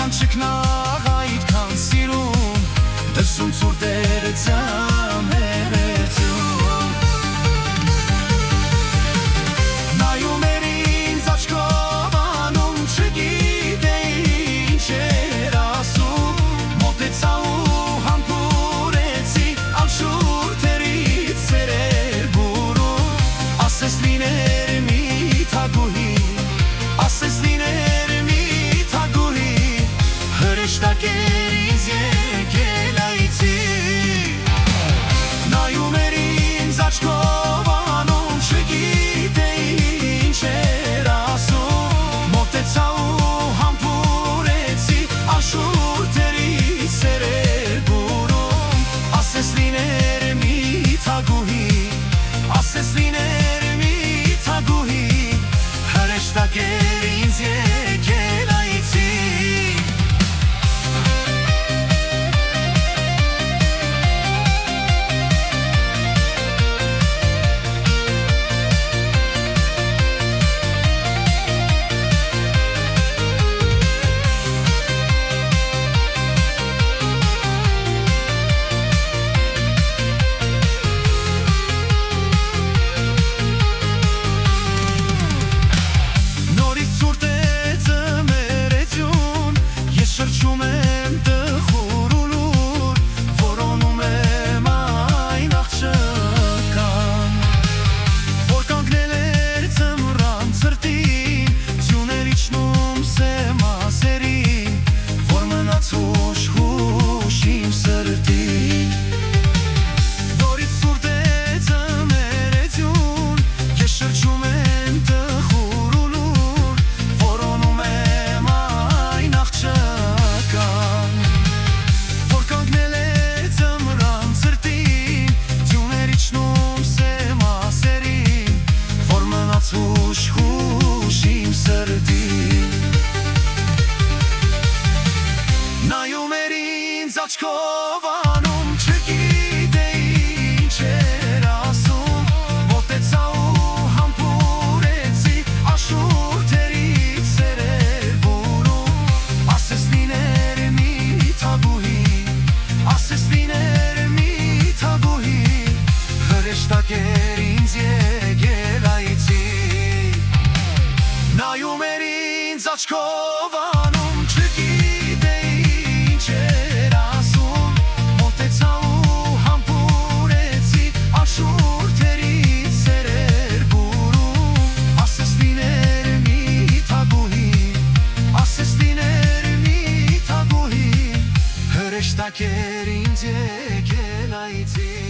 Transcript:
Կանչիկնաղ այդքան սիրում դրսում ցուրտերը ծամերեցում նայում էր ինձ աչքով անում չգիտեի ինչ էր ասում մոտեցա ու համբուրեցի անշուրթերից սերեր բուրում ասես լիներ մի թագուհի ասես լիներ մի թագուհի հրեշտակ էր ինձ եկել այցի նայում էր ինձ աչքով անում չգիտեի ինչ էր ասում մոտեցա ու համբուրեցի անշուրթերից սերեր բուրում ասես լիներ մի թագուհի ասես լիներ մի թագուհի հրեշտակ էր ինձ եկել այցի Շրջում եմ տխուր ու լուր, որոնում եմ այն աղջկան որ կանգնել էր ձմռան ցրտին ձյուներ իջնում սեմասերին որ մնաց հուշ իմ սրտին նորից սուրտ է ձմեր է ձյուն ես շրջում եմ տխուր ու լուր որոնում եմ այն աղջկան որ կանգնել է ձմռան ցրտին ձյուներ իջնում սեմասերին որ մնաց հուշ իմ սրտին նայում էր ինձ աչքով անում չգիտեի ինչ էր ասում մոտեցա ու համբուրեցի անշուրթերից սերեր բուրում ասես լիներ մի թագուհի ասես լիներ մի թագուհի հրեշտակ էր ինձ եկել այցի նայում էր ինձ աչքով անում չգիտեի ինչ էր ասում մոտեցա ու համբուրեցի անշուրթերից սերեր բուրում ասես լիներ մի թագուհի ասես լիներ մի թագուհի հրեշտակ էր ինձ եկել այցի